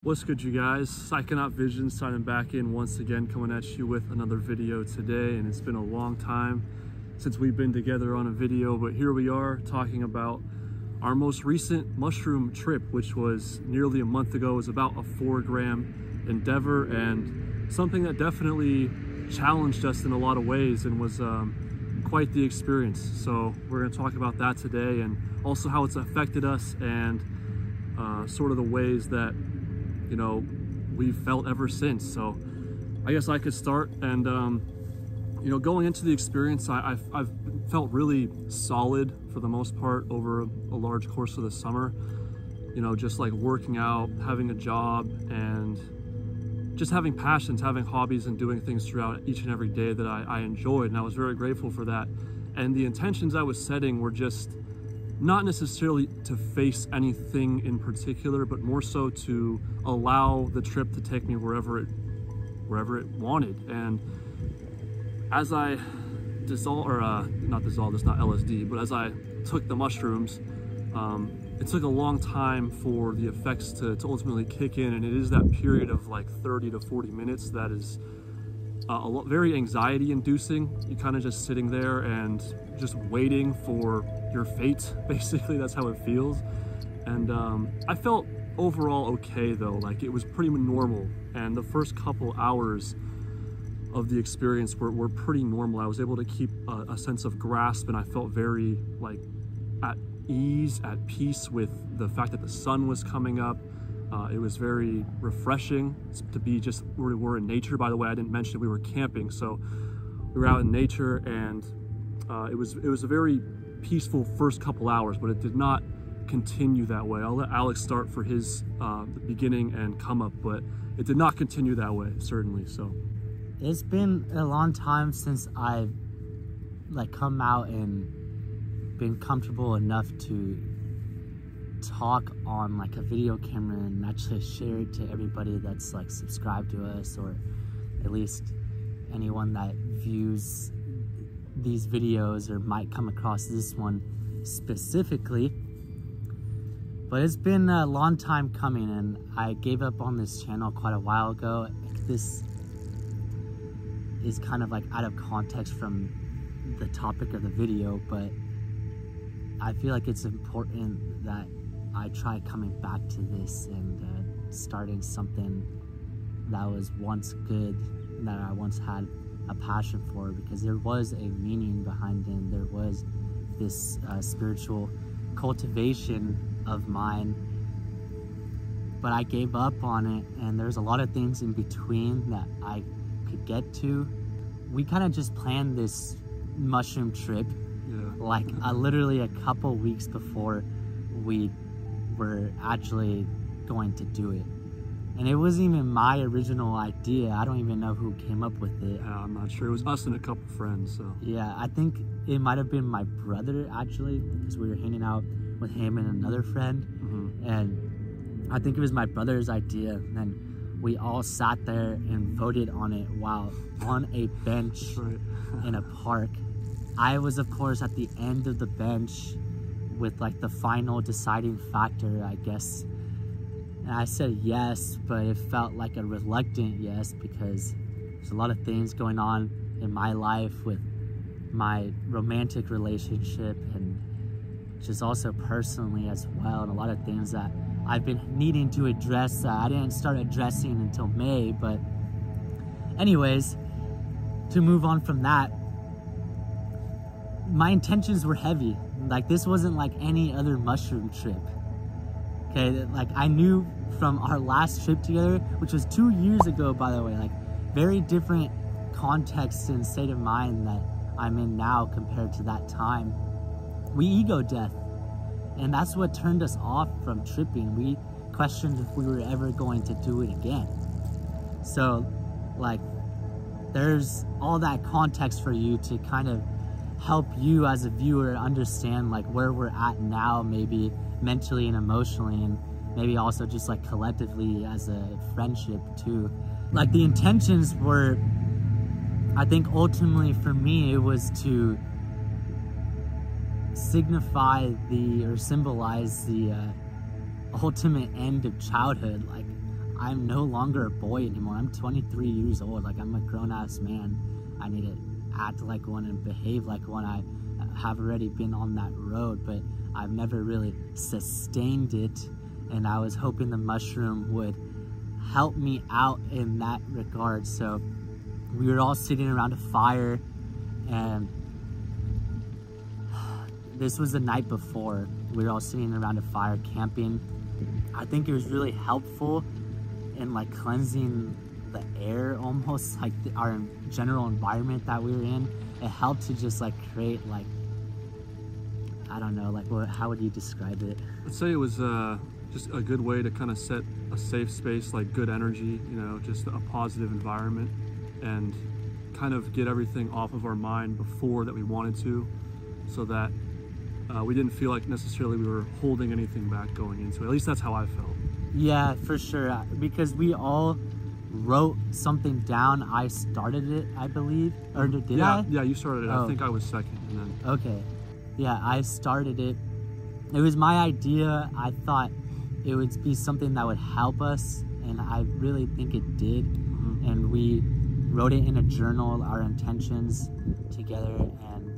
What's good, you guys? Psychonaut Vision signing back in once again, coming at you with another video today. And it's been a long time since we've been together on a video, but here we are talking about our most recent mushroom trip, which was nearly a month ago. It was about a 4-gram endeavor and something that definitely challenged us in a lot of ways and was quite the experience. So we're going to talk about that today, and also how it's affected us and sort of the ways that we've felt ever since. So I guess I could start. And going into the experience, I've felt really solid for the most part over a large course of the summer. Just like working out, having a job, and just having passions, having hobbies, and doing things throughout each and every day that I enjoyed. And I was very grateful for that. And the intentions I was setting were just not necessarily to face anything in particular, but more so to allow the trip to take me wherever it wanted. And as I dissolved, or not dissolved, it's not LSD, but as I took the mushrooms, it took a long time for the effects to ultimately kick in. And it is that period of like 30 to 40 minutes that is very anxiety inducing. You kind of just sitting there and just waiting for your fate, basically. That's how it feels. And I felt overall okay though, like it was pretty normal. And the first couple hours of the experience were pretty normal. I was able to keep a sense of grasp, and I felt very like at ease, at peace with the fact that the sun was coming up. It was very refreshing to be just where we were in nature. By the way, I didn't mention we were camping, so we were out in nature, and it was a very peaceful first couple hours, but it did not continue that way. I'll let Alex start for his the beginning and come up, but it did not continue that way, certainly. So it's been a long time since I've come out and been comfortable enough to talk on a video camera and actually share it to everybody that's subscribed to us, or at least anyone that views these videos or might come across this one specifically. But it's been a long time coming, and I gave up on this channel quite a while ago. This is kind of out of context from the topic of the video, but I feel like it's important that I try coming back to this and starting something that was once good, that I once had a passion for, because there was a meaning behind it, and there was this spiritual cultivation of mine. But I gave up on it, and there's a lot of things in between that I could get to. We kind of just planned this mushroom trip literally a couple weeks before we were actually going to do it. And it wasn't even my original idea. I don't even know who came up with it. I'm not sure. It was us and a couple friends. So yeah, I think it might have been my brother, actually, because we were hanging out with him and another friend. Mm-hmm. And I think it was my brother's idea. And we all sat there and voted on it while on a bench in a park. I was, of course, at the end of the bench with the final deciding factor, I guess. And I said yes, but it felt like a reluctant yes, because there's a lot of things going on in my life with my romantic relationship, and just also personally as well, and a lot of things that I've been needing to address that I didn't start addressing until May. But anyways, to move on from that, my intentions were heavy. This wasn't like any other mushroom trip. Okay, I knew from our last trip together, which was 2 years ago, by the way, very different context and state of mind that I'm in now compared to that time. We ego death, and that's what turned us off from tripping. We questioned if we were ever going to do it again. So there's all that context for you to kind of help you as a viewer understand where we're at now, maybe mentally and emotionally, and maybe also just collectively as a friendship too. The intentions were, I think ultimately for me, it was to signify or symbolize the ultimate end of childhood. I'm no longer a boy anymore. I'm 23 years old. Like, I'm a grown-ass man. I need to act like one and behave like one. I have already been on that road, but I've never really sustained it. And I was hoping the mushroom would help me out in that regard. So we were all sitting around a fire, and this was the night before. We were all sitting around a fire camping. I think it was really helpful in like cleansing the air, almost like our general environment that we were in. It helped to just like create like, I don't know, like how would you describe it? I'd say it was just a good way to kind of set a safe space, like good energy, you know, just a positive environment, and kind of get everything off of our mind before that we wanted to, so that we didn't feel like necessarily we were holding anything back going into it. At least that's how I felt. Yeah, for sure. Because we all wrote something down. I started it, I believe. Or did I? Yeah, you started it. Oh. I think I was second. And then... Okay. Yeah, I started it. It was my idea. I thought it would be something that would help us, and I really think it did. Mm-hmm. And we wrote it in a journal, our intentions together, and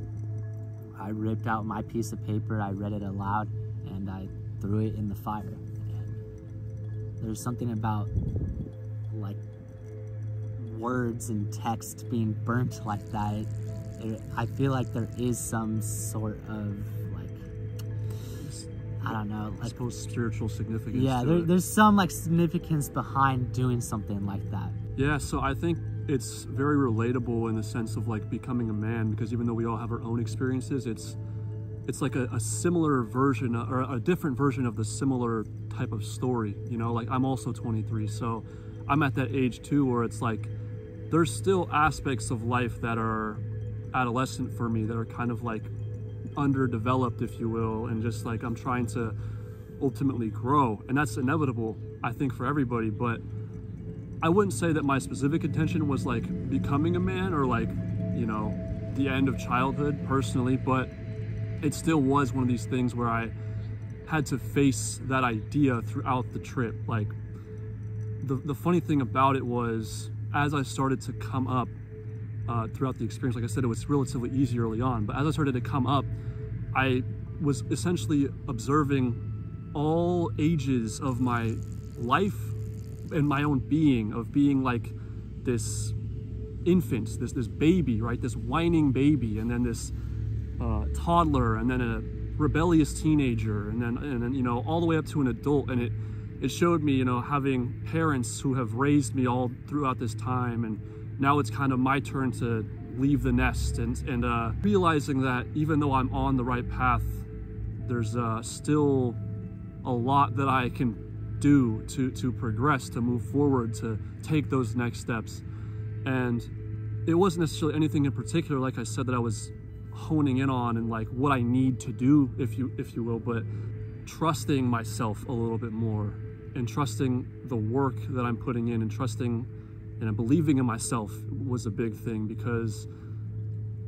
I ripped out my piece of paper, I read it aloud, and I threw it in the fire. And there's something about like words and text being burnt like that. I feel like there is some sort of like, I don't know, like, I suppose spiritual significance. Yeah, there's some like significance behind doing something like that. Yeah, so I think it's very relatable in the sense of like becoming a man, because even though we all have our own experiences, it's like a similar version or a different version of the similar type of story, you know. Like, I'm also 23, so I'm at that age too where it's like there's still aspects of life that are adolescent for me, that are kind of like underdeveloped, if you will, and just like I'm trying to ultimately grow, and that's inevitable, I think, for everybody. But I wouldn't say that my specific intention was like becoming a man or like, you know, the end of childhood personally, but it still was one of these things where I had to face that idea throughout the trip. Like, the funny thing about it was, as I started to come up throughout the experience, like I said, it was relatively easy early on, but as I started to come up, I was essentially observing all ages of my life and my own being, of being like this infant, this baby, right? This whining baby, and then this toddler, and then a rebellious teenager, and then you know, all the way up to an adult. And it showed me, you know, having parents who have raised me all throughout this time, and now it's kind of my turn to leave the nest, and realizing that even though I'm on the right path, there's still a lot that I can do to progress, to move forward, to take those next steps. And it wasn't necessarily anything in particular, like I said, that I was honing in on, and like what I need to do, if you will, but trusting myself a little bit more, and trusting the work that I'm putting in, and trusting and believing in myself was a big thing, because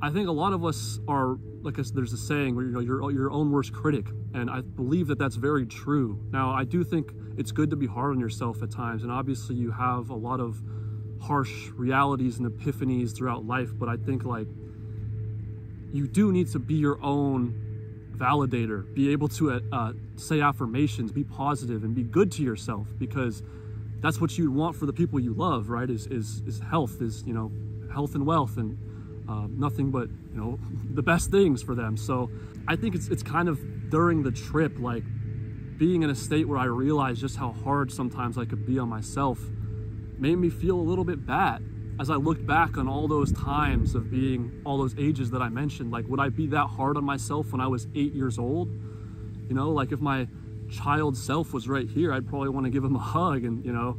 I think a lot of us are, like, there's a saying where, you know, you're your own worst critic, and I believe that that's very true. Now, I do think it's good to be hard on yourself at times, and obviously you have a lot of harsh realities and epiphanies throughout life, but I think like you do need to be your own validator, be able to say affirmations, be positive, and be good to yourself, because that's what you want for the people you love, right? Is health, is, you know, health and wealth, and nothing but, you know, the best things for them. So I think it's kind of during the trip, like being in a state where I realized just how hard sometimes I could be on myself, made me feel a little bit bad. As I looked back on all those times of being all those ages that I mentioned, like, would I be that hard on myself when I was 8 years old? You know, like, if my child self was right here, I'd probably want to give him a hug and, you know,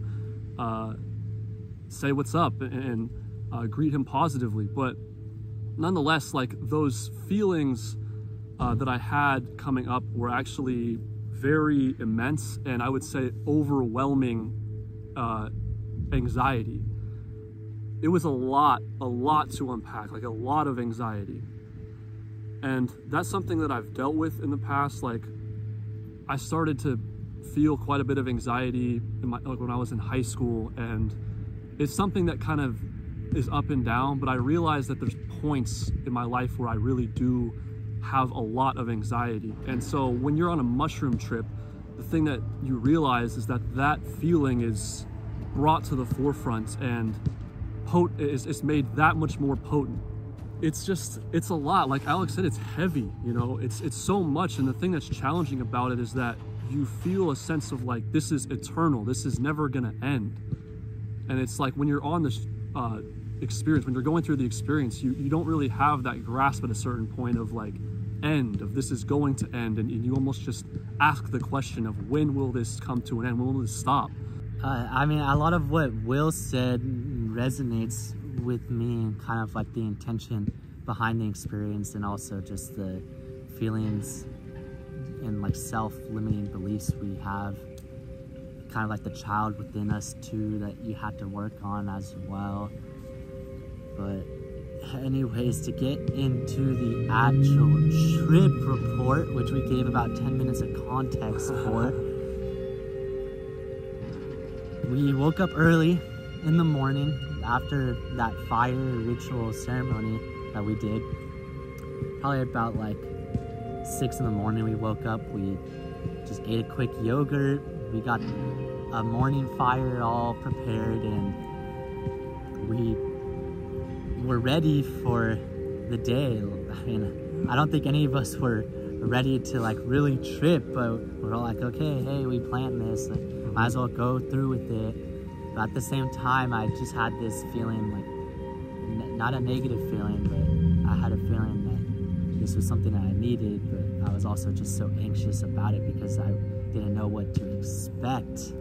say what's up, and greet him positively. But nonetheless, like, those feelings that I had coming up were actually very immense, and I would say overwhelming anxiety. It was a lot to unpack, like a lot of anxiety. And that's something that I've dealt with in the past. Like, I started to feel quite a bit of anxiety like when I was in high school, and it's something that kind of is up and down, but I realize that there's points in my life where I really do have a lot of anxiety. And so when you're on a mushroom trip, the thing that you realize is that that feeling is brought to the forefront and it's made that much more potent. It's a lot. Like Alex said, it's heavy, you know, it's so much. And the thing that's challenging about it is that you feel a sense of like, this is eternal, this is never gonna end. And it's like when you're on this experience, when you're going through the experience, you don't really have that grasp at a certain point of like end, of this is going to end, and you almost just ask the question of when will this come to an end, when will this stop? I mean, a lot of what Will said resonates with me, and kind of like the intention behind the experience, and also just the feelings and like self-limiting beliefs we have, kind of like the child within us too, that you had to work on as well. But anyways, to get into the actual trip report, which we gave about 10 minutes of context for, we woke up early in the morning after that fire ritual ceremony that we did. Probably about like 6 in the morning we woke up. We just ate a quick yogurt. We got a morning fire all prepared, and we were ready for the day. I mean, I don't think any of us were ready to like really trip, but we're all like, okay, hey, we planned this, like, might as well go through with it. But at the same time, I just had this feeling, like, not a negative feeling, but I had a feeling that this was something that I needed, but I was also just so anxious about it because I didn't know what to expect.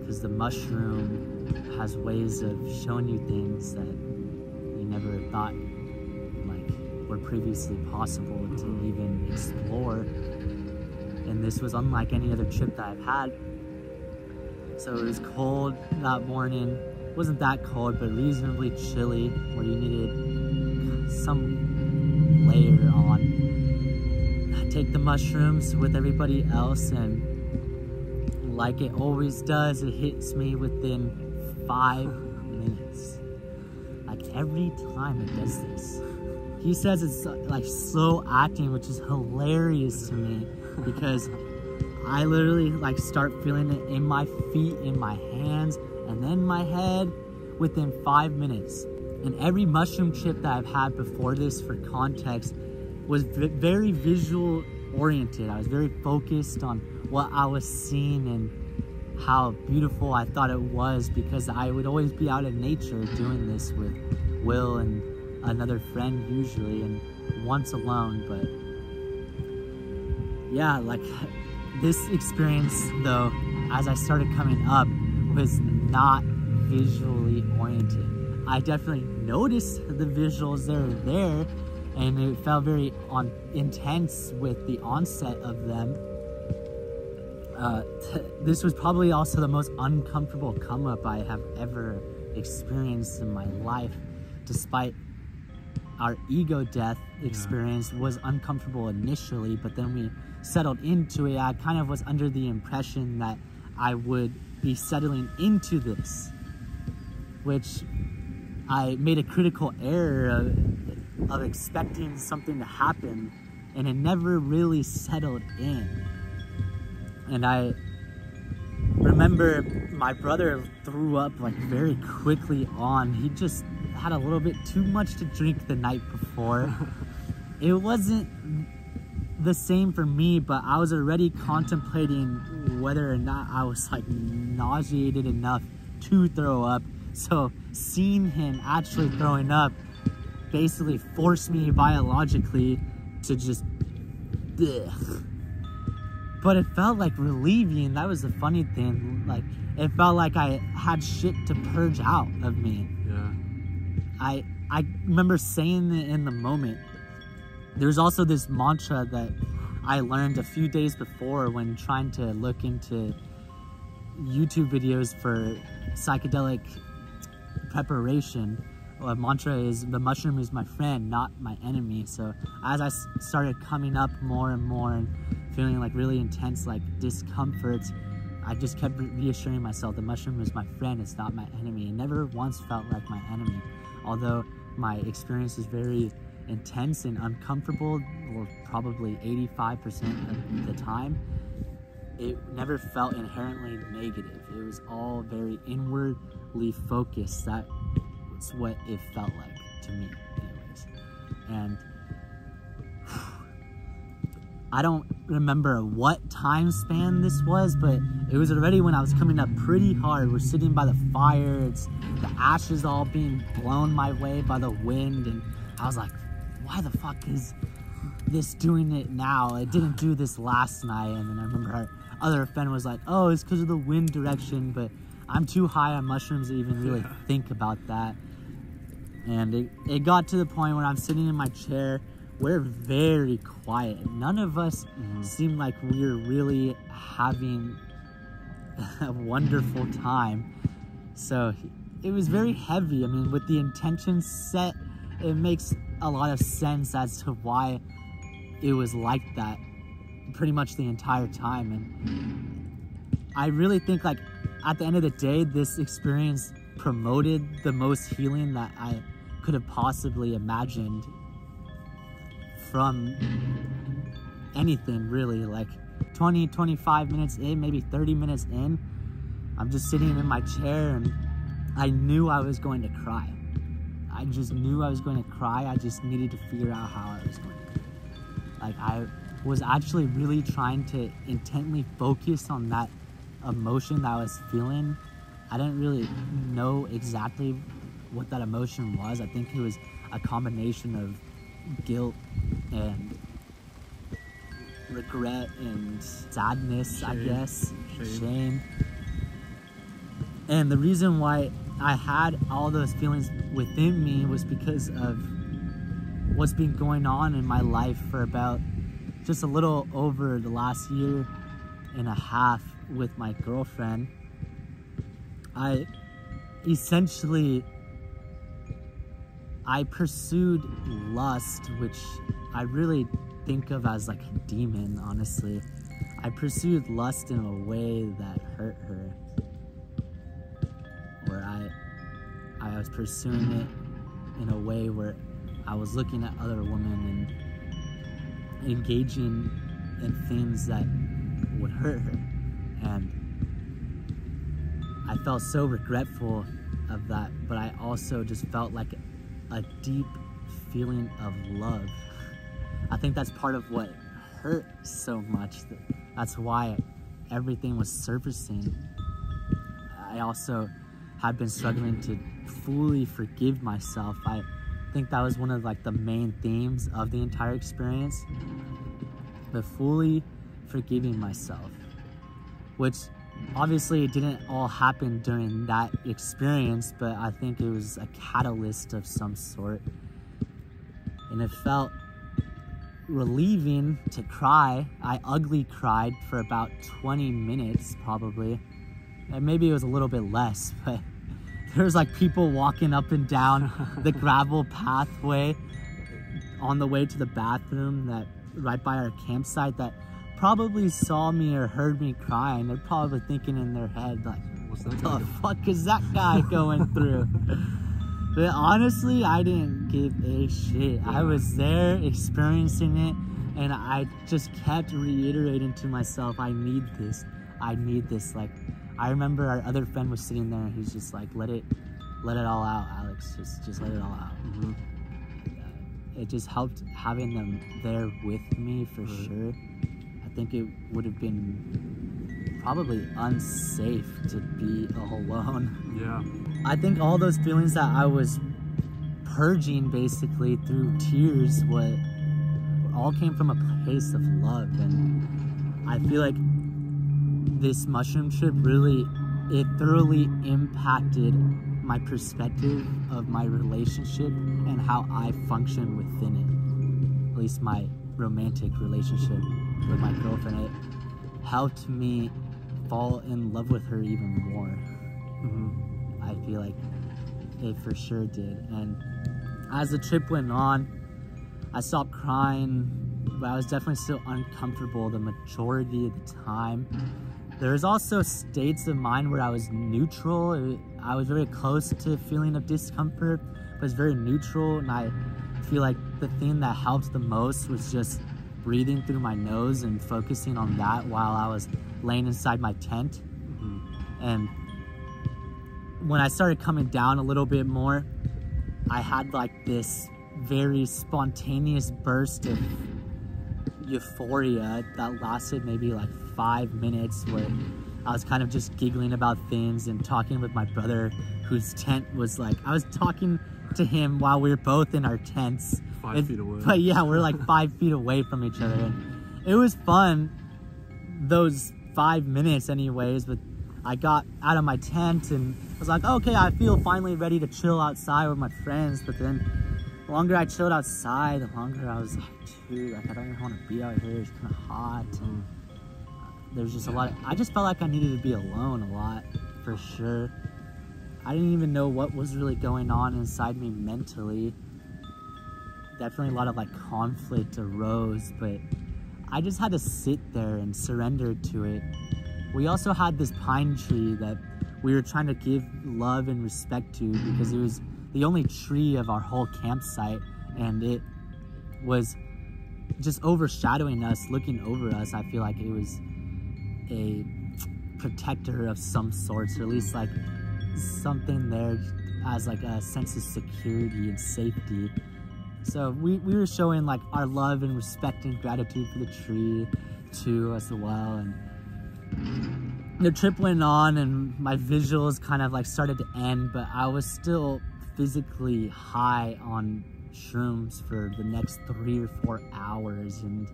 Because the mushroom has ways of showing you things that you never thought like were previously possible to even explore. And this was unlike any other trip that I've had. So it was cold that morning. It wasn't that cold, but reasonably chilly, where you needed some layer on. I take the mushrooms with everybody else, and like it always does, it hits me within 5 minutes. Like every time it does this. He says it's like slow acting, which is hilarious to me, because I literally like start feeling it in my feet, in my hands, and then my head within 5 minutes. And every mushroom trip that I've had before this, for context, was very visual oriented. I was very focused on what I was seeing and how beautiful I thought it was, because I would always be out in nature doing this with Will and another friend usually, and once alone. But yeah, like this experience though, as I started coming up, was not visually oriented. I definitely noticed the visuals that are there, and it felt very intense with the onset of them. This was probably also the most uncomfortable come up I have ever experienced in my life, despite our ego death experience was uncomfortable initially, but then we settled into it. I kind of was under the impression that I would be settling into this, which I made a critical error of expecting something to happen, and it never really settled in. And I remember my brother threw up like very quickly on. He just had a little bit too much to drink the night before. It wasn't the same for me, but I was already contemplating whether or not I was like nauseated enough to throw up. So seeing him actually throwing up basically forced me biologically to just ugh. But it felt like relieving. That was the funny thing. Like, it felt like I had shit to purge out of me. Yeah. I remember saying it in the moment. There's also this mantra that I learned a few days before when trying to look into YouTube videos for psychedelic preparation mantra is the mushroom is my friend, not my enemy. So as I started coming up more and more and feeling like really intense like discomfort, I just kept reassuring myself the mushroom is my friend, it's not my enemy. It never once felt like my enemy. Although my experience is very intense and uncomfortable, or probably 85% of the time, it never felt inherently negative. It was all very inwardly focused. That was what it felt like to me anyways. And I don't remember what time span this was, but it was already when I was coming up pretty hard. We're sitting by the fire, it's the ashes all being blown my way by the wind, and I was like, why the fuck is this doing it now? It didn't do this last night. And then I remember our other friend was like, oh, it's because of the wind direction, but I'm too high on mushrooms to even really think about that. And it got to the point where I'm sitting in my chair. We're very quiet. None of us seemed like we were really having a wonderful time. So it was very heavy. I mean, with the intention set, it makes a lot of sense as to why it was like that pretty much the entire time. And I really think, like, at the end of the day, this experience promoted the most healing that I could have possibly imagined from anything, really. Like 20, 25 minutes in, maybe 30 minutes in, I'm just sitting in my chair and I knew I was going to cry. I just knew I was going to cry. I just needed to figure out how I was going to. Like, I was actually really trying to intently focus on that emotion that I was feeling. I didn't really know exactly what that emotion was. I think it was a combination of guilt and regret and sadness, I guess, shame. And the reason why I had all those feelings within me was because of what's been going on in my life for about just a little over the last year and a half with my girlfriend. I pursued lust, which I really think of as like a demon, honestly. I pursued lust in a way that hurt her, where I was pursuing it in a way where I was looking at other women and engaging in things that would hurt her. And I felt so regretful of that, but I also just felt like a deep feeling of love. I think that's part of what hurt so much. That's why everything was surfacing. I also had been struggling to fully forgive myself. I think that was one of like the main themes of the entire experience, but fully forgiving myself, which obviously it didn't all happen during that experience, but I think it was a catalyst of some sort. And it felt relieving to cry. I ugly cried for about 20 minutes probably, and maybe it was a little bit less, but there was like people walking up and down the gravel pathway on the way to the bathroom that right by our campsite that probably saw me or heard me crying. They're probably thinking in their head like, what the fuck is that guy going through? But honestly, I didn't give a shit. I was there experiencing it, and I just kept reiterating to myself, I need this. Like, I remember our other friend was sitting there and he's just like, let it all out, Alex. Just let it all out. It just helped having them there with me for sure. I think it would have been probably unsafe to be alone. Yeah. I think all those feelings that I was purging basically through tears, all came from a place of love. And I feel like this mushroom trip it thoroughly impacted my perspective of my relationship and how I function within it. At least my romantic relationship with my girlfriend. It helped me fall in love with her even more. I feel like it for sure did. And as the trip went on, I stopped crying, but I was definitely still uncomfortable the majority of the time. There was also states of mind where I was neutral. I was very close to a feeling of discomfort, but it's very neutral, and I feel like the thing that helped the most was just breathing through my nose and focusing on that while I was laying inside my tent. And when I started coming down a little bit more, I had like this very spontaneous burst of euphoria that lasted maybe like 5 minutes, where I was kind of just giggling about things and talking with my brother, whose tent was like, I was talking to him while we were both in our tents. 5 feet away. But yeah, we're like 5 feet away from each other. And it was fun, those 5 minutes anyways, but I got out of my tent and I was like, okay, I feel finally ready to chill outside with my friends. But then the longer I chilled outside, the longer I was like, dude, like, I don't even want to be out here. It's kind of hot. And there's just a lot of, I just felt like I needed to be alone a lot, for sure. I didn't even know what was really going on inside me mentally. Definitely a lot of like conflict arose, but I just had to sit there and surrender to it. We also had this pine tree that we were trying to give love and respect to, because it was the only tree of our whole campsite, and it was just overshadowing us, looking over us. I feel like it was a protector of some sorts, or at least like something there as like a sense of security and safety. So we were showing like our love and respect and gratitude for the tree too as well. And the trip went on and my visuals kind of like started to end, but I was still physically high on shrooms for the next 3 or 4 hours, and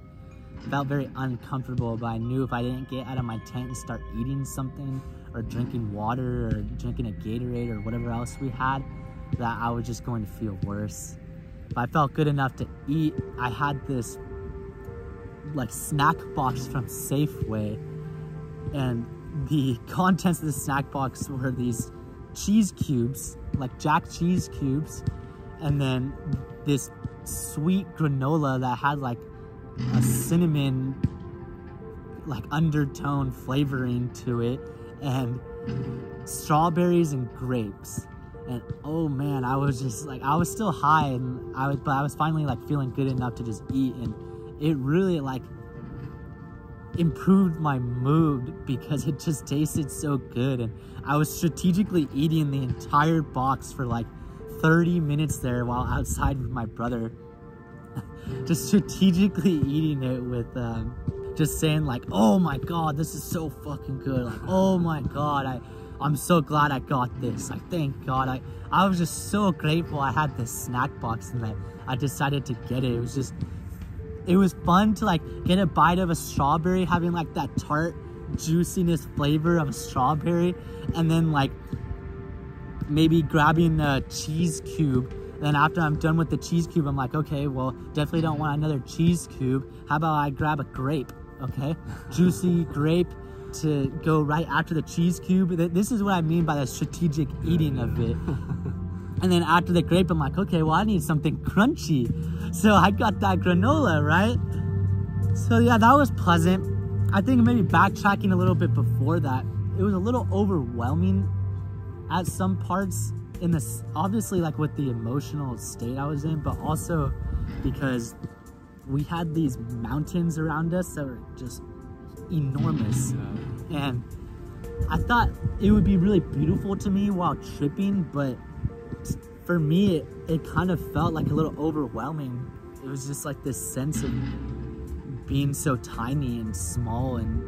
felt very uncomfortable. But I knew if I didn't get out of my tent and start eating something or drinking water or drinking a Gatorade or whatever else we had, that I was just going to feel worse. But I felt good enough to eat. I had this like snack box from Safeway, and the contents of the snack box were these cheese cubes, like Jack cheese cubes, and then this sweet granola that had like a cinnamon like undertone flavoring to it, and strawberries and grapes. And oh man, I was just like, I was still high, and but I was finally like feeling good enough to just eat, and it really like improved my mood because it just tasted so good. And I was strategically eating the entire box for like 30 minutes there while outside with my brother, just strategically eating it with just saying like, oh my god, this is so fucking good, like, oh my god, I'm so glad I got this, like, thank god. I was just so grateful I had this snack box and that I decided to get it. It was fun to like get a bite of a strawberry, having like that tart juiciness flavor of a strawberry, and then like maybe grabbing a cheese cube. Then after I'm done with the cheese cube, I'm like, okay, well, definitely don't want another cheese cube. How about I grab a grape, okay? Juicy grape to go right after the cheese cube. This is what I mean by the strategic eating of it. And then after the grape, I'm like, okay, well, I need something crunchy. So I got that granola, right? So yeah, that was pleasant. I think maybe backtracking a little bit before that, it was a little overwhelming at some parts in this, obviously like with the emotional state I was in, but also because we had these mountains around us that were just enormous. And I thought it would be really beautiful to me while tripping, but for me, it kind of felt like a little overwhelming. It was just like this sense of being so tiny and small and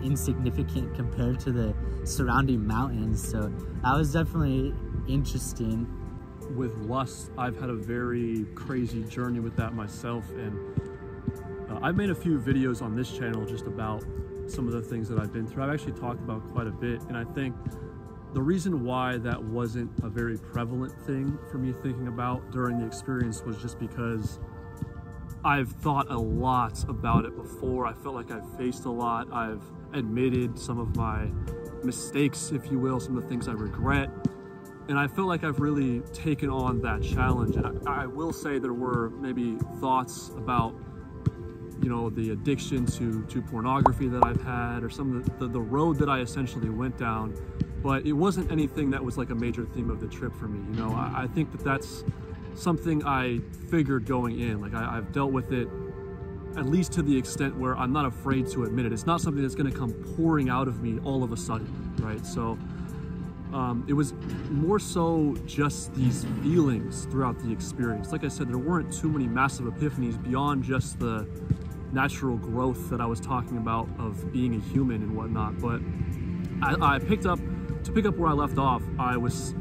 insignificant compared to the surrounding mountains. So that was definitely interesting. With lust, I've had a very crazy journey with that myself, and I've made a few videos on this channel just about some of the things that I've been through. I've actually talked about quite a bit, and I think the reason why that wasn't a very prevalent thing for me thinking about during the experience was just because I've thought a lot about it before. I felt like I've faced a lot. I've admitted some of my mistakes, if you will, some of the things I regret. And I feel like I've really taken on that challenge. And I will say there were maybe thoughts about, you know, the addiction to pornography that I've had, or some of the road that I essentially went down, but it wasn't anything that was like a major theme of the trip for me. You know, I think that that's something I figured going in. Like I've dealt with it, at least to the extent where I'm not afraid to admit it. It's not something that's going to come pouring out of me all of a sudden, right? So it was more so just these feelings throughout the experience. Like I said, there weren't too many massive epiphanies beyond just the natural growth that I was talking about of being a human and whatnot. But I pick up where I left off. I was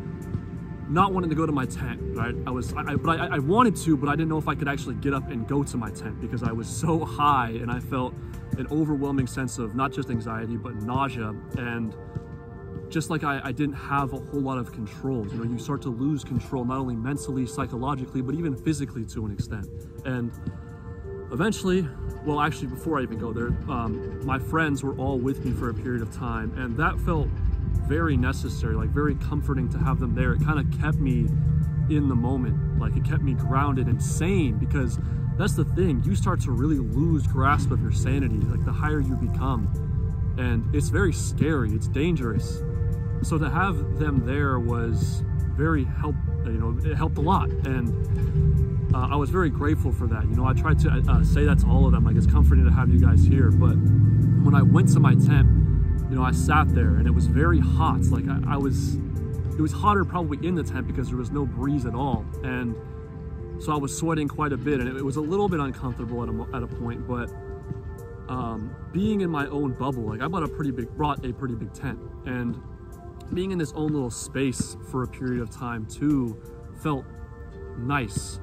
not wanting to go to my tent, right? I wanted to, but I didn't know if I could actually get up and go to my tent because I was so high, and I felt an overwhelming sense of not just anxiety, but nausea. And just like I didn't have a whole lot of control. You know, you start to lose control, not only mentally, psychologically, but even physically to an extent. And eventually, well, actually, before I even go there, my friends were all with me for a period of time, and that felt very necessary, like very comforting to have them there. It kind of kept me in the moment, like it kept me grounded and sane, because that's the thing, you start to really lose grasp of your sanity, like the higher you become, and it's very scary, it's dangerous. So to have them there was very it helped a lot, and I was very grateful for that. You know, I tried to say that to all of them, like it's comforting to have you guys here. But when I went to my tent, you know, I sat there and it was very hot. Like it was hotter probably in the tent because there was no breeze at all. And so I was sweating quite a bit, and it was a little bit uncomfortable at a point, but being in my own bubble, like I brought a pretty big tent, and being in this own little space for a period of time too felt nice,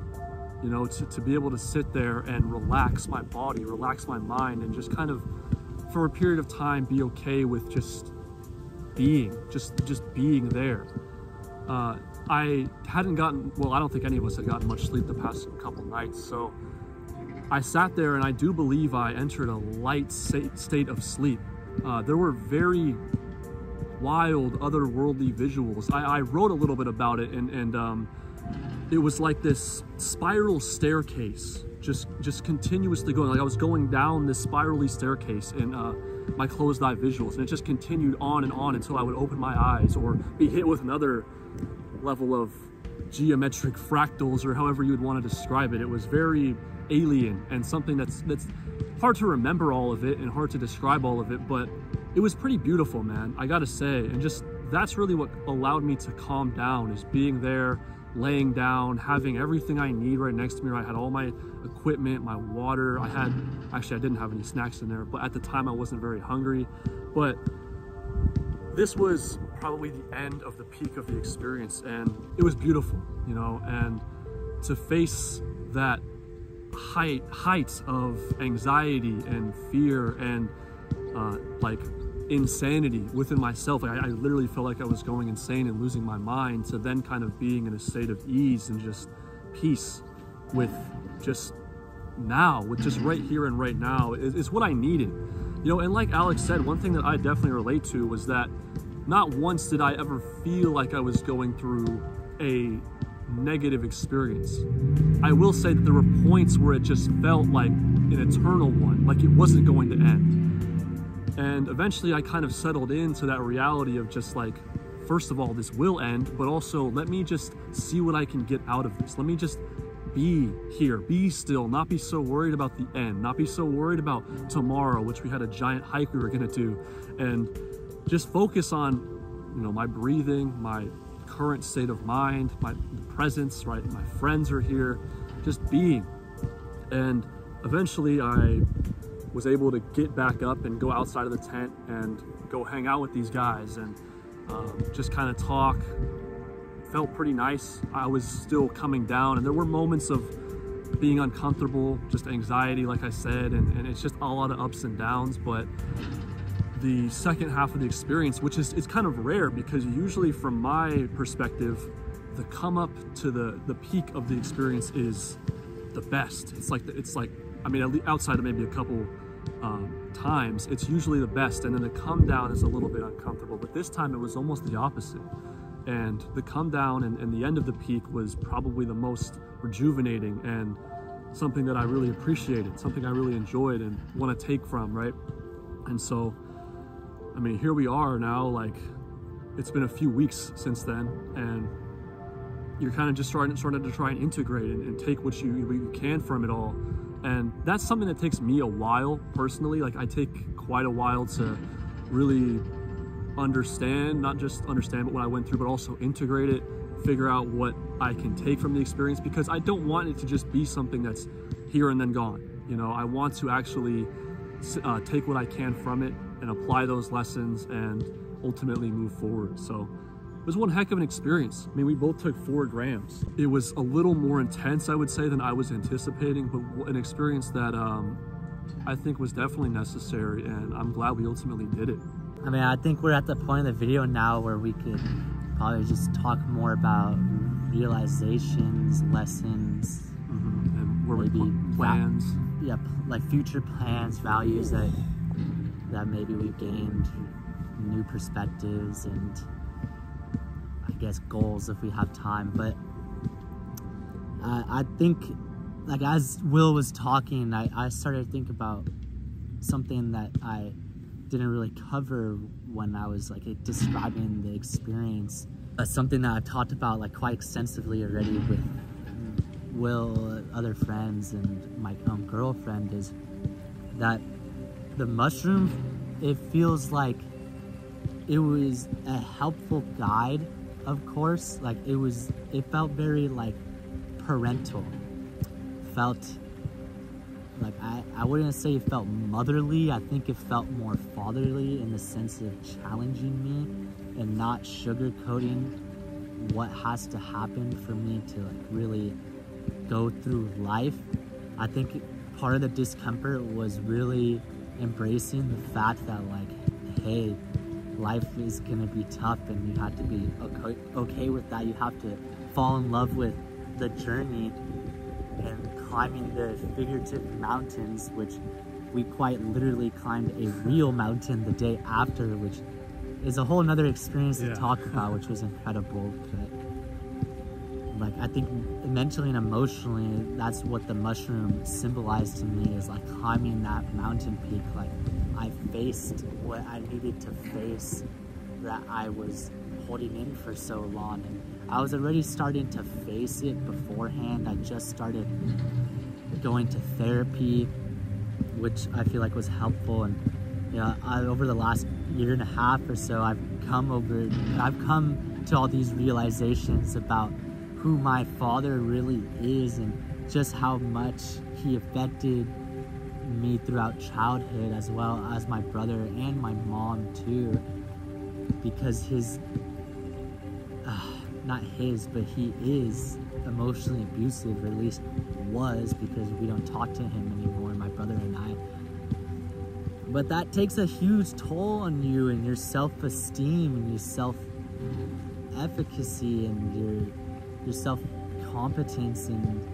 you know, to be able to sit there and relax my body, relax my mind, and just kind of for a period of time be okay with just being there. I hadn't gotten, well, I don't think any of us had gotten much sleep the past couple nights, so I sat there and I do believe I entered a light state of sleep. There were very wild, otherworldly visuals. I wrote a little bit about it, and it was like this spiral staircase, just continuously going. Like I was going down this spirally staircase in my closed eye visuals, and it just continued on and on until I would open my eyes or be hit with another level of geometric fractals, or however you would want to describe it. It was very alien, and something that's hard to remember all of it and hard to describe all of it, but it was pretty beautiful, man, I gotta say. And just that's really what allowed me to calm down, is being there, laying down, having everything I need right next to me. I had all my equipment, my water. I didn't have any snacks in there, but at the time I wasn't very hungry. But this was probably the end of the peak of the experience, and it was beautiful, you know. And to face that height of anxiety and fear and like insanity within myself, like I literally felt like I was going insane and losing my mind, to then kind of being in a state of ease and just peace with just now, with just right here and right now is what I needed, you know. And like Alex said, one thing that I definitely relate to was that not once did I ever feel like I was going through a negative experience. I will say that there were points where it just felt like an eternal one, like it wasn't going to end. And eventually I kind of settled into that reality of just like, first of all, this will end, but also let me just see what I can get out of this. Let me just be here, be still, not be so worried about the end, not be so worried about tomorrow, which we had a giant hike we were gonna do, and just focus on, you know, my breathing, my current state of mind, my presence, right? My friends are here, just being. And eventually I was able to get back up and go outside of the tent and go hang out with these guys and just kind of talk. Felt pretty nice. I was still coming down, and there were moments of being uncomfortable, just anxiety, like I said, and it's just a lot of ups and downs. But the second half of the experience, which is, it's kind of rare, because usually from my perspective, the come up to the peak of the experience is the best. It's like I mean, outside of maybe a couple times, it's usually the best, and then the come down is a little bit uncomfortable. But this time it was almost the opposite. And the come down and the end of the peak was probably the most rejuvenating and something that I really appreciated, something I really enjoyed and want to take from, right? And so, I mean, here we are now, like, it's been a few weeks since then, and you're kind of just starting to try and integrate and take what you can from it all. And that's something that takes me a while personally. Like, I take quite a while to really understand, not just understand what I went through, but also integrate it, figure out what I can take from the experience, because I don't want it to just be something that's here and then gone. You know, I want to actually take what I can from it and apply those lessons and ultimately move forward. So it was one heck of an experience. I mean, we both took 4 grams. It was a little more intense, I would say, than I was anticipating, but an experience that I think was definitely necessary, and I'm glad we ultimately did it. I mean, I think we're at the point of the video now where we could probably just talk more about realizations, lessons, and where maybe we plans. Yeah, like future plans, values that maybe we've gained, new perspectives, and I guess goals if we have time. But I think, like, as Will was talking, I started to think about something that I didn't really cover when I was like describing the experience. Something that I've talked about like quite extensively already with Will, other friends, and my girlfriend, is that the mushroom, it feels like it was a helpful guide, of course. Like, it felt very like parental, felt like, I wouldn't say it felt motherly. I think it felt more fatherly in the sense of challenging me and not sugarcoating what has to happen for me to like really go through life. I think part of the discomfort was really embracing the fact that, like, hey, life is gonna be tough and you have to be okay with that. You have to fall in love with the journey and climbing the figurative mountains, which we quite literally climbed a real mountain the day after, which is a whole nother experience to talk about, which was incredible. But like, I think mentally and emotionally, that's what the mushroom symbolized to me, is like climbing that mountain peak. Like, I faced what I needed to face that I was holding in for so long, and I was already starting to face it beforehand. I just started going to therapy, which I feel like was helpful. And you know, over the last year and a half or so, I've come to all these realizations about who my father really is and just how much he affected me throughout childhood, as well as my brother and my mom too, because he is emotionally abusive, or at least was, because we don't talk to him anymore, my brother and I. But that takes a huge toll on you and your self-esteem and your self-efficacy and your self-competence and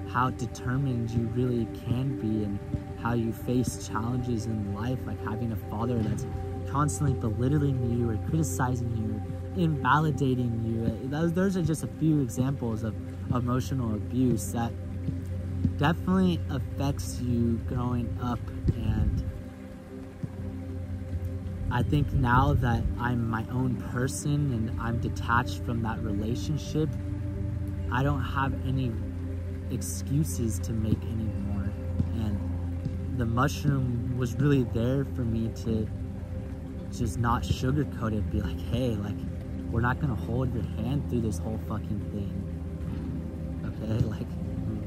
how determined you really can be and how you face challenges in life, like having a father that's constantly belittling you or criticizing you or invalidating you. Those are just a few examples of emotional abuse that definitely affects you growing up. And I think now that I'm my own person and I'm detached from that relationship, I don't have any excuses to make anymore. And the mushroom was really there for me to just not sugarcoat it, be like, hey, like, we're not gonna hold your hand through this whole fucking thing, okay? Like,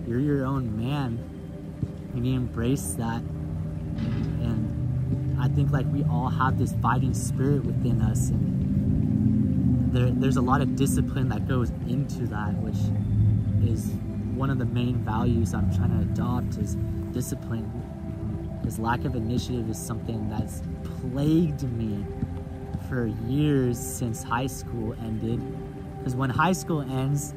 you're your own man. You need to embrace that. And I think, like, we all have this fighting spirit within us, and there's a lot of discipline that goes into that, which is one of the main values I'm trying to adopt, is discipline. This lack of initiative is something that's plagued me for years since high school ended. Because when high school ends,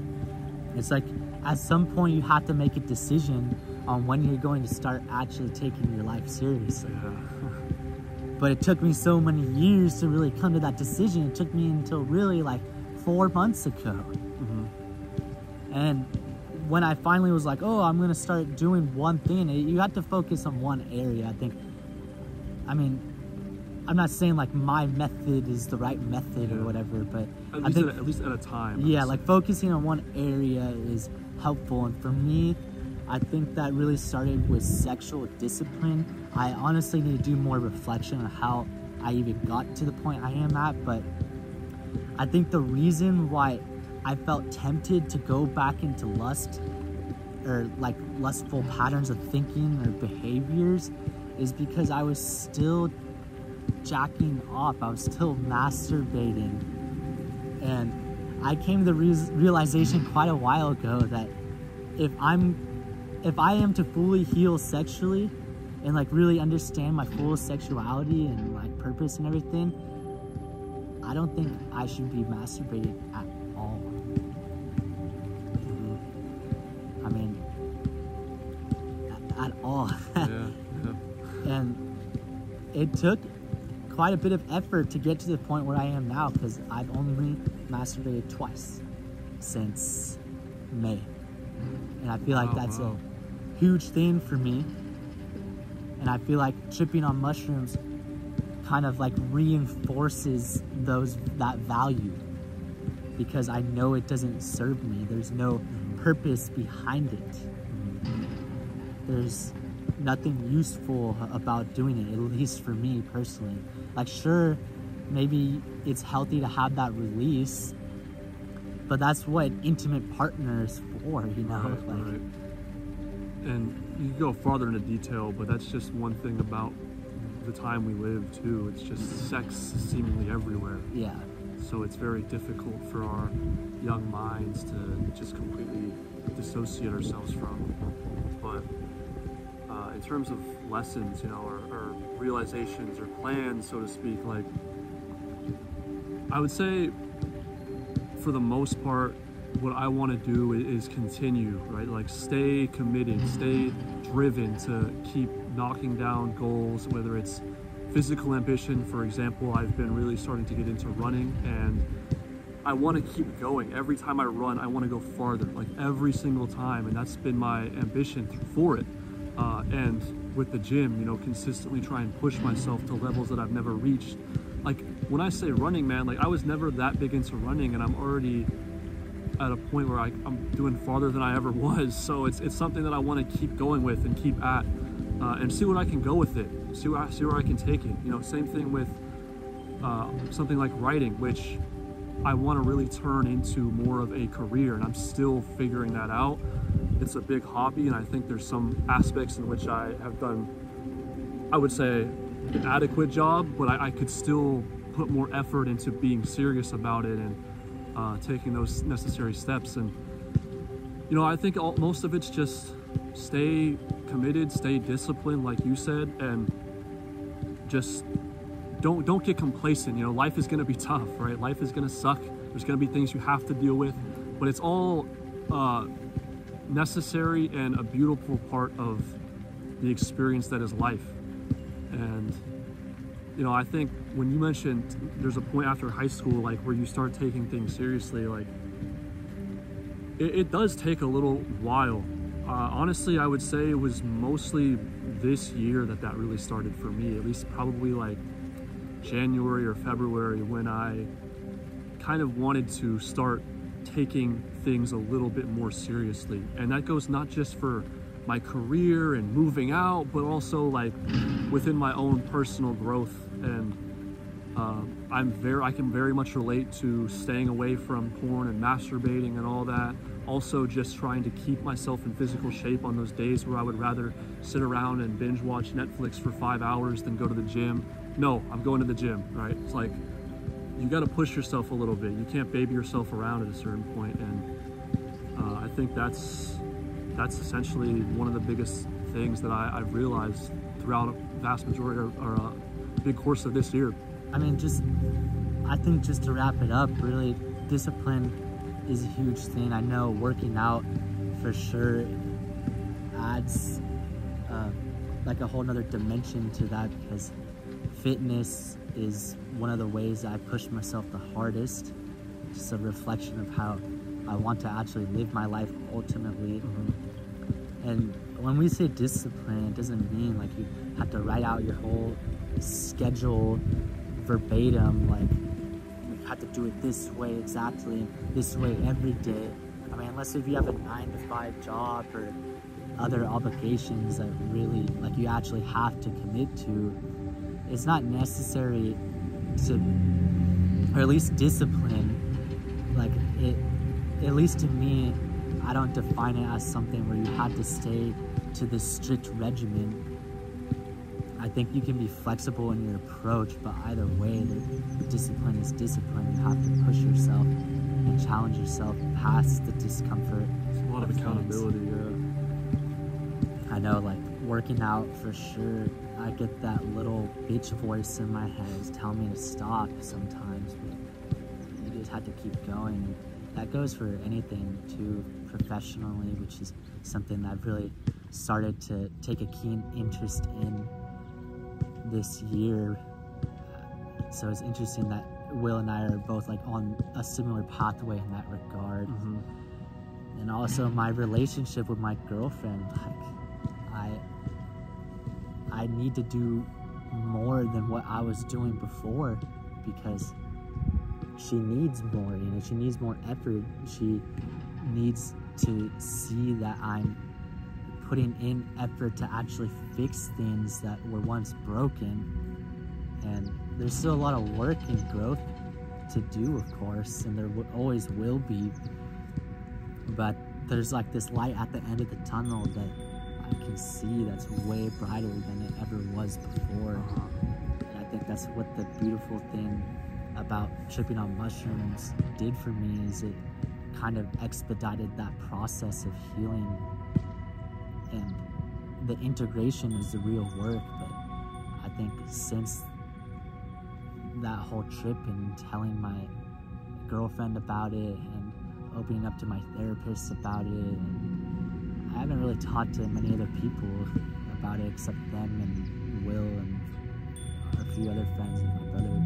it's like at some point you have to make a decision on when you're going to start actually taking your life seriously. But it took me so many years to really come to that decision. It took me until really like 4 months ago. And when I finally was like, oh, I'm gonna start doing one thing, you have to focus on one area. I think, I mean, I'm not saying like my method is the right method or whatever, but at least at a time. Yeah, like focusing on one area is helpful. And for me, I think that really started with sexual discipline. I honestly need to do more reflection on how I even got to the point I am at, but I think the reason why I felt tempted to go back into lust or like lustful patterns of thinking or behaviors is because I was still jacking off. I was still masturbating. And I came to the realization quite a while ago that if I am to fully heal sexually and like really understand my full sexuality and like purpose and everything, I don't think I should be masturbating at all. I mean, at all. And it took quite a bit of effort to get to the point where I am now, because I've only masturbated twice since May. And I feel like that's a huge thing for me. And I feel like tripping on mushrooms kind of like reinforces that value, because I know it doesn't serve me. There's no purpose behind it. There's nothing useful about doing it, at least for me personally. Like, sure, maybe it's healthy to have that release, but that's what intimate partner is for, you know? Right. And you can go farther into detail, but that's just one thing about the time we live too. It's just sex seemingly everywhere. Yeah. So it's very difficult for our young minds to just completely dissociate ourselves from. But in terms of lessons, you know, or realizations or plans, so to speak, like, I would say for the most part, what I want to do is continue, right? Like, stay committed, stay driven to keep knocking down goals, whether it's physical ambition. For example, I've been really starting to get into running, and I want to keep going. Every time I run, I want to go farther, like every single time, and that's been my ambition for it. And with the gym, you know, consistently try and push myself to levels that I've never reached. Like, when I say running, man, like, I was never that big into running, and I'm already at a point where I'm doing farther than I ever was. So it's something that I want to keep going with and keep at, and see what I can go with it, see where I can take it. You know, same thing with something like writing, which I want to really turn into more of a career, and I'm still figuring that out. It's a big hobby, and I think there's some aspects in which I have done, I would say, an adequate job, but I could still put more effort into being serious about it and taking those necessary steps. And, you know, I think most of it's just stay committed, stay disciplined, like you said, and just don't get complacent. You know, life is going to be tough, right? Life is going to suck. There's going to be things you have to deal with, but it's all necessary and a beautiful part of the experience that is life. And, you know, I think when you mentioned there's a point after high school, like, where you start taking things seriously, like, it does take a little while. Honestly, I would say it was mostly this year that really started for me, at least probably like January or February, when I kind of wanted to start taking things a little bit more seriously. And that goes not just for my career and moving out, but also like within my own personal growth. And I can very much relate to staying away from porn and masturbating and all that. Also just trying to keep myself in physical shape on those days where I would rather sit around and binge watch Netflix for 5 hours than go to the gym. No, I'm going to the gym, right? It's like, you got to push yourself a little bit. You can't baby yourself around at a certain point. And I think that's essentially one of the biggest things that I've realized throughout a vast majority or a big course of this year. I mean, I think just to wrap it up, really, discipline is a huge thing. I know working out for sure adds like a whole nother dimension to that, because fitness is one of the ways I push myself the hardest. just a reflection of how I want to actually live my life ultimately. And when we say discipline, it doesn't mean like you have to write out your whole schedule verbatim, like you have to do it this way exactly, this way every day. I mean, unless if you have a 9-to-5 job or other obligations that really like you actually have to commit to, it's not necessary to, or at least discipline, like it, at least to me, I don't define it as something where you have to stay to this strict regimen. I think you can be flexible in your approach, but either way, the discipline is discipline. You have to push yourself and challenge yourself past the discomfort. It's a lot of accountability, I know, like working out for sure, I get that little bitch voice in my head telling me to stop sometimes, but you just have to keep going. That goes for anything too, professionally, which is something I've really started to take a keen interest in this year. So it's interesting that Will and I are both like on a similar pathway in that regard. And also my relationship with my girlfriend, like I need to do more than what I was doing before, because she needs more, you know, she needs more effort. She needs to see that I'm putting in effort to actually fix things that were once broken. And there's still a lot of work and growth to do, of course, and there always will be. But there's like this light at the end of the tunnel that I can see that's way brighter than it ever was before. And I think that's what the beautiful thing about tripping on mushrooms did for me, is it kind of expedited that process of healing. And the integration is the real work, but I think since that whole trip and telling my girlfriend about it and opening up to my therapist about it, and I haven't really talked to many other people about it except them and Will and a few other friends and my brother.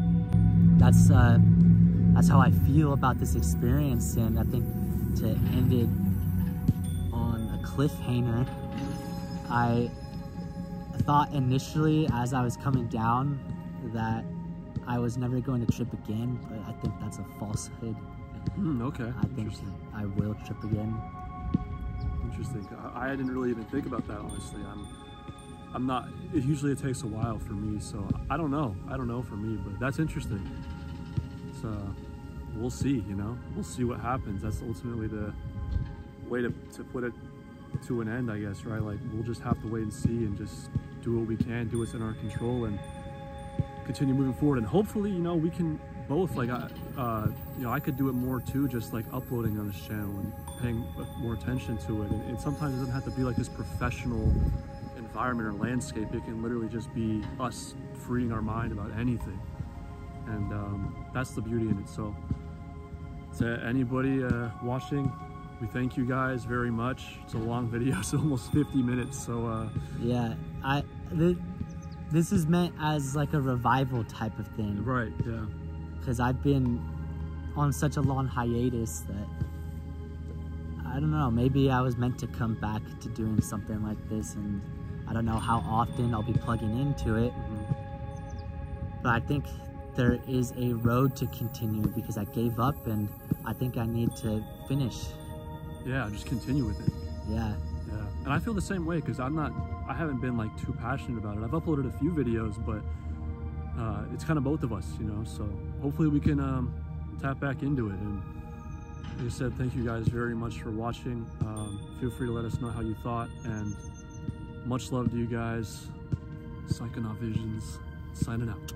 That's how I feel about this experience. And I think to end it on a cliffhanger, I thought initially as I was coming down that I was never going to trip again, but I think that's a falsehood. Okay. I think I will trip again. Interesting. I didn't really even think about that, honestly. I'm not, usually it takes a while for me, so I don't know for me, but that's interesting. So we'll see, you know, we'll see what happens. That's ultimately the way to put it to an end, I guess, right? Like, we'll just have to wait and see and just do what we can, do what's in our control, and continue moving forward. And hopefully, you know, we can both, like, you know, I could do it more too, just like uploading on this channel and paying more attention to it. And sometimes it doesn't have to be like this professional environment or landscape. It can literally just be us freeing our mind about anything. And that's the beauty in it. So to anybody watching, we thank you guys very much. It's a long video, it's almost 50 minutes. So yeah, this is meant as like a revival type of thing. Right, yeah. Because I've been on such a long hiatus that, I don't know, maybe I was meant to come back to doing something like this, and I don't know how often I'll be plugging into it. But I think there is a road to continue, because I gave up and I think I need to finish. Yeah, just continue with it. Yeah. Yeah, and I feel the same way, because I haven't been like too passionate about it. I've uploaded a few videos, but it's kind of both of us, you know, so hopefully we can tap back into it. And like I said, thank you guys very much for watching. Feel free to let us know how you thought, and much love to you guys. Psychonaut Visions, signing out.